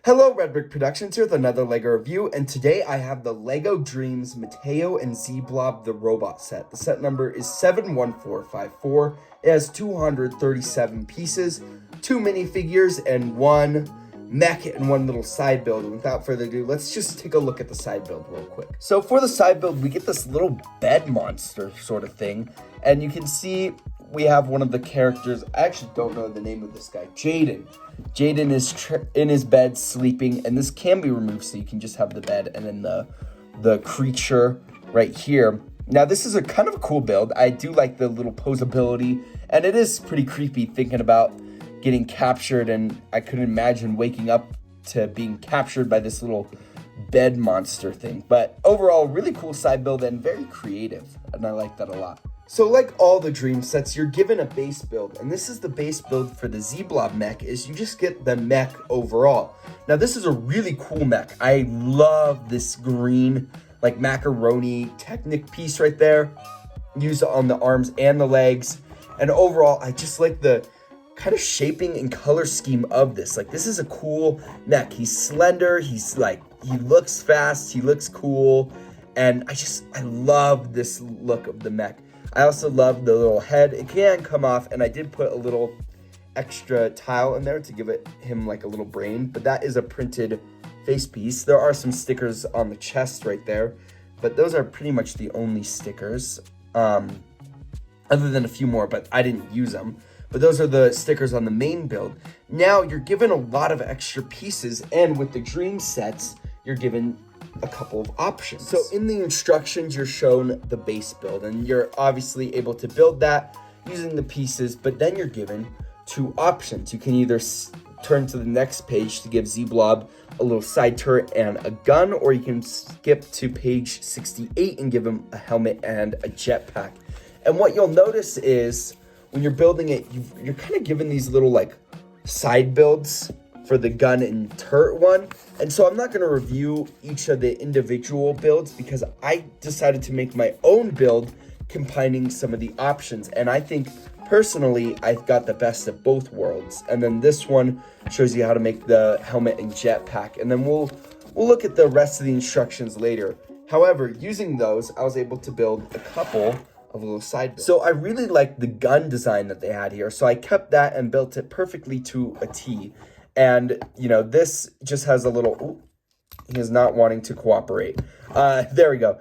Hello, Red Brick Productions here with another LEGO review, and today I have the LEGO Dreams Mateo and Z-Blob the robot set. The set number is 71454. It has 237 pieces, 2 minifigures, and 1 mech and 1 little side build. And without further ado, let's just take a look at the side build real quick. So for the side build, we get this little bed monster sort of thing, and you can see we have one of the characters. I actually don't know the name of this guy. Jaden. Jaden is in his bed sleeping, and this can be removed so you can just have the bed and then the creature right here. Now this is a kind of a cool build. I do like the little posability, and it is pretty creepy thinking about getting captured, and I couldn't imagine waking up to being captured by this little bed monster thing. But overall, really cool side build and very creative, and I like that a lot. So like all the Dream sets, you're given a base build, and this is the base build for the Z-Blob mech, is you just get the mech overall. Now this is a really cool mech. I love this green, like macaroni Technic piece right there, used on the arms and the legs. And overall, I just like the kind of shaping and color scheme of this. Like, this is a cool mech. He's slender, he's like, he looks fast, he looks cool, and I love this look of the mech. I also love the little head. It can come off, and I did put a little extra tile in there to give him like a little brain, but that is a printed face piece. There are some stickers on the chest right there, but those are pretty much the only stickers, other than a few more, but I didn't use them. But those are the stickers on the main build. Now you're given a lot of extra pieces, and with the Dream sets, you're given a couple of options. So in the instructions, you're shown the base build, and you're obviously able to build that using the pieces, but then you're given 2 options. You can either turn to the next page to give Z-Blob a little side turret and a gun, or you can skip to page 68 and give him a helmet and a jetpack. And what you'll notice is when you're building it, you're kind of given these little like side builds for the gun and turret one. And so I'm not going to review each of the individual builds because I decided to make my own build combining some of the options. And I think personally, I've got the best of both worlds. And then this one shows you how to make the helmet and jetpack. And then we'll look at the rest of the instructions later. However, using those, I was able to build a couple of little side builds. So I really liked the gun design that they had here. So I kept that and built it perfectly to a T. And, you know, this just has a little, ooh, he is not wanting to cooperate. There we go.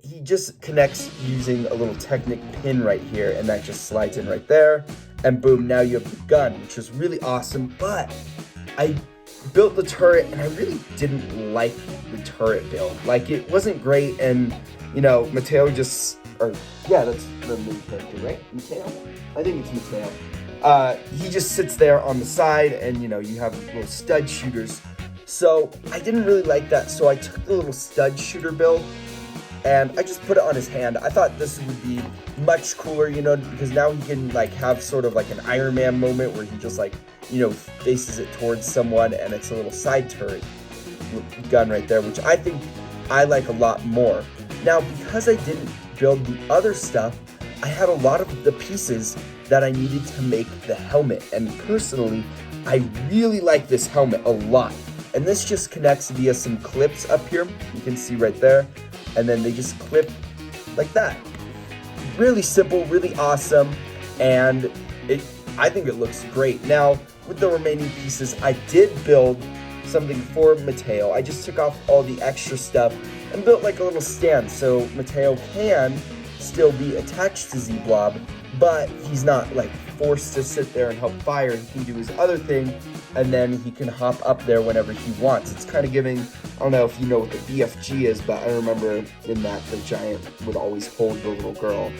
He just connects using a little Technic pin right here, and that just slides in right there. And boom, now you have the gun, which is really awesome. But I built the turret, and I really didn't like the turret build. Like, it wasn't great, and, you know, Mateo just, yeah, that's the main character, right? Mateo? I think it's Mateo. He just sits there on the side, and you know, you have little stud shooters. So I didn't really like that, so I took the little stud shooter build and I just put it on his hand. I thought this would be much cooler, you know, because now he can like have sort of like an Iron Man moment where he just like, you know, faces it towards someone, and it's a little side turret gun right there, which I think I like a lot more. Now, because I didn't build the other stuff, I had a lot of the pieces that I needed to make the helmet, and personally, I really like this helmet a lot. And this just connects via some clips up here, you can see right there, and then they just clip like that. Really simple, really awesome, and I think it looks great. Now, with the remaining pieces, I did build something for Mateo. I just took off all the extra stuff and built like a little stand, so Mateo can still be attached to Z-Blob, but he's not like forced to sit there and help fire. He can do his other thing, and then he can hop up there whenever he wants. It's kind of giving, I don't know if you know what the BFG is, but I remember in that the giant would always hold the little girl,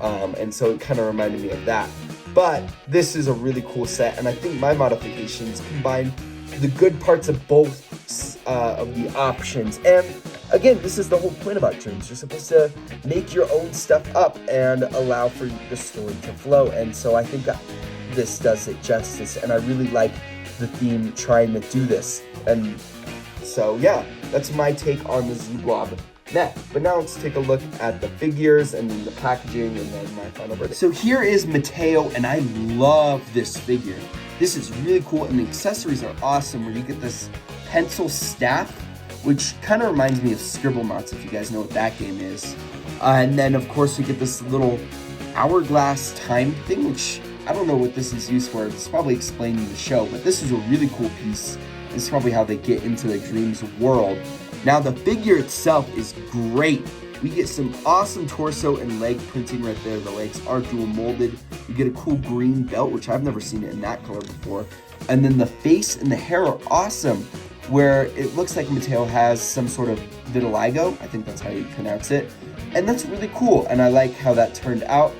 and so it kind of reminded me of that. But this is a really cool set, and I think my modifications combine the good parts of both of the options. And again, this is the whole point about Dreams. You're supposed to make your own stuff up and allow for the story to flow. And so I think that this does it justice. And I really like the theme trying to do this. And so, yeah, that's my take on the Z-Blob mech. But now let's take a look at the figures and then the packaging and then my final verdict. So here is Mateo, and I love this figure. This is really cool, and the accessories are awesome, where you get this pencil staff, which kind of reminds me of Scribblenauts, if you guys know what that game is. And then, of course, we get this little hourglass time thing, which I don't know what this is used for. It's probably explained in the show, but this is a really cool piece. This is probably how they get into the Dreams world. Now, the figure itself is great. We get some awesome torso and leg printing right there. The legs are dual molded. You get a cool green belt, which I've never seen it in that color before. And then the face and the hair are awesome, where it looks like Mateo has some sort of vitiligo. I think that's how you pronounce it. And that's really cool, and I like how that turned out.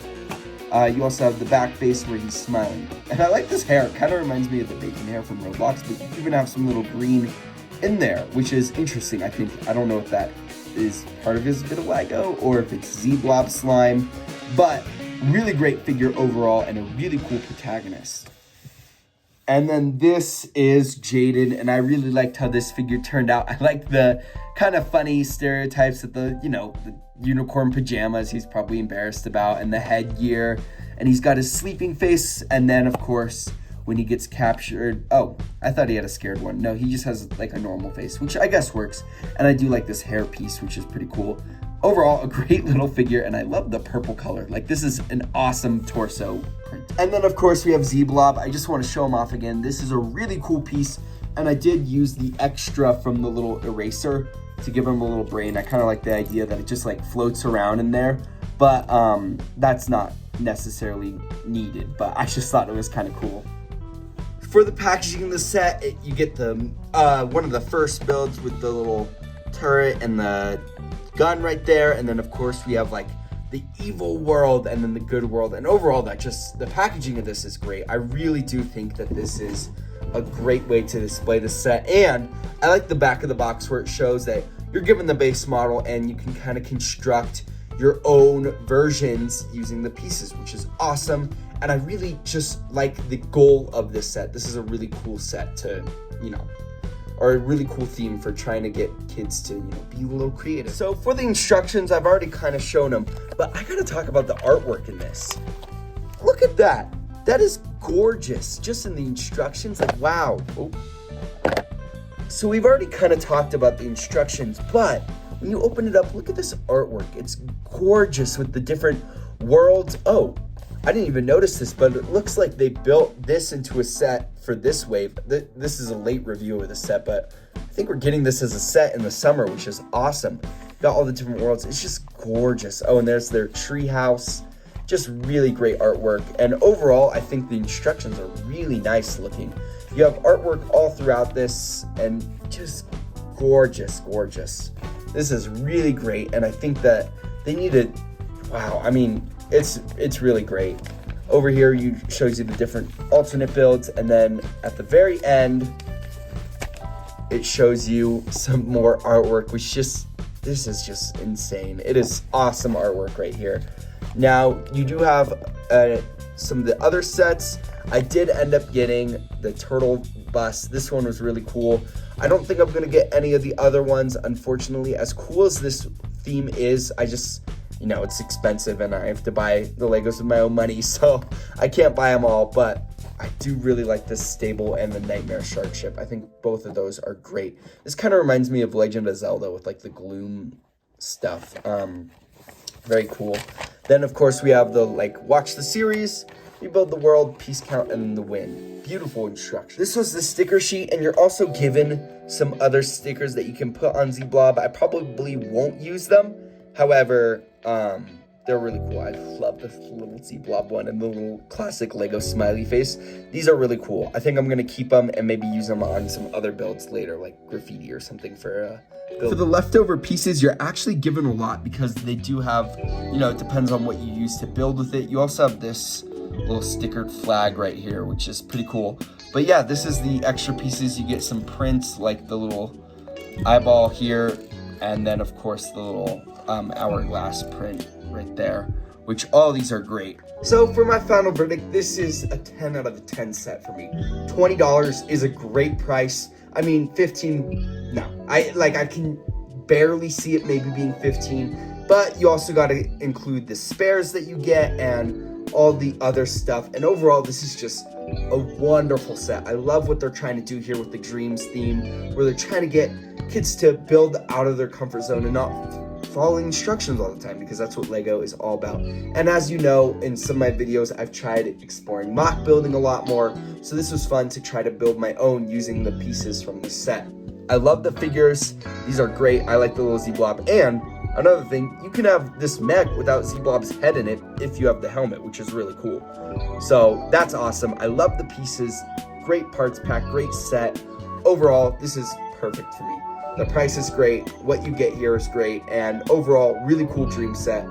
You also have the back face where he's smiling. And I like this hair. It kind of reminds me of the bacon hair from Roblox, but you even have some little green in there, which is interesting, I think. I don't know if that is part of his vitiligo or if it's Z-Blob slime, but really great figure overall and a really cool protagonist. And then this is Jaden, and I really liked how this figure turned out. I like the kind of funny stereotypes of the, the unicorn pajamas he's probably embarrassed about, and the headgear, and he's got his sleeping face, and then, of course, when he gets captured, oh, I thought he had a scared one. No, he just has like a normal face, which I guess works, and I do like this hair piece, which is pretty cool. Overall, a great little figure, and I love the purple color. Like, this is an awesome torso print. And then, of course, we have Z-Blob. I just want to show him off again. This is a really cool piece, and I did use the extra from the little eraser to give him a little brain. I kind of like the idea that it just, like, floats around in there, but that's not necessarily needed, but I just thought it was kind of cool. For the packaging of the set, you get the one of the first builds with the little turret and the gun right there, and then of course we have like the evil world and then the good world, and overall the packaging of this is great. I really do think that this is a great way to display the set, and I like the back of the box where it shows that you're given the base model and you can kind of construct your own versions using the pieces, which is awesome. And I really just like the goal of this set. This is a really cool set to, or a really cool theme for trying to get kids to, be a little creative. So for the instructions, I've already kind of shown them, but I gotta talk about the artwork in this. Look at that. That is gorgeous. Just in the instructions, like, wow. Oh. So we've already kind of talked about the instructions, but when you open it up, look at this artwork. It's gorgeous with the different worlds. Oh, I didn't even notice this, but it looks like they built this into a set for this wave. This is a late review of the set, but I think we're getting this as a set in the summer, which is awesome. Got all the different worlds. It's just gorgeous. Oh, and there's their tree house. Just really great artwork. And overall, I think the instructions are really nice looking. You have artwork all throughout this and just gorgeous, gorgeous. This is really great, and I think that they need to, wow, I mean, it's really great. Over here, shows you the different alternate builds, and then at the very end, it shows you some more artwork, which this is just insane. It is awesome artwork right here. Now, you do have some of the other sets. I did end up getting the turtle bust. This one was really cool. I don't think I'm gonna get any of the other ones, unfortunately. As cool as this theme is, I just, it's expensive and I have to buy the Legos with my own money, so I can't buy them all, but I do really like this stable and the Nightmare Shark ship. I think both of those are great. This kind of reminds me of Legend of Zelda with like the gloom stuff. Very cool. Then of course we have the watch the series, rebuild the world, peace count, and then the win. Beautiful instructions. This was the sticker sheet, and you're also given some other stickers that you can put on Z-Blob. I probably won't use them. However, they're really cool. I love this little Z-Blob one and the little classic Lego smiley face. These are really cool. I think I'm gonna keep them and maybe use them on some other builds later, like graffiti or something for build. For the leftover pieces, you're actually given a lot because they do have, it depends on what you use to build with it. You also have this little stickered flag right here, which is pretty cool. But yeah, this is the extra pieces. You get some prints like the little eyeball here, and then of course the little hourglass print right there, which all these are great. So for my final verdict, this is a 10 out of the 10 set for me. $20 is a great price. I mean, 15, no. I can barely see it maybe being 15, but you also got to include the spares that you get, and all the other stuff. And overall, this is just a wonderful set. I love what they're trying to do here with the Dreams theme, where they're trying to get kids to build out of their comfort zone and not following instructions all the time, because that's what Lego is all about. And as you know, in some of my videos, I've tried exploring mock building a lot more, so this was fun to try to build my own using the pieces from the set. I love the figures. These are great. I like the little Z-Blob. And another thing, you can have this mech without Z-Blob's head in it if you have the helmet, which is really cool. So that's awesome. I love the pieces. Great parts pack, great set. Overall, this is perfect for me. The price is great, what you get here is great, and overall, really cool Dream set.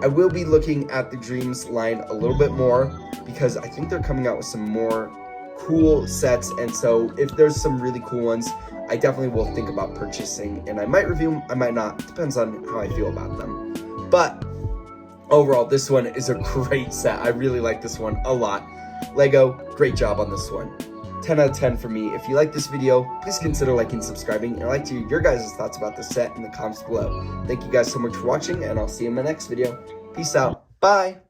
I will be looking at the Dreams line a little bit more because I think they're coming out with some more cool sets, and so if there's some really cool ones, I definitely will think about purchasing, and I might review them, I might not, depends on how I feel about them. But overall, this one is a great set. I really like this one a lot. Lego, great job on this one. 10 out of 10 for me. If you like this video, please consider liking and subscribing, and I'd like to hear your guys' thoughts about the set in the comments below. Thank you guys so much for watching, and I'll see you in my next video. Peace out. Bye.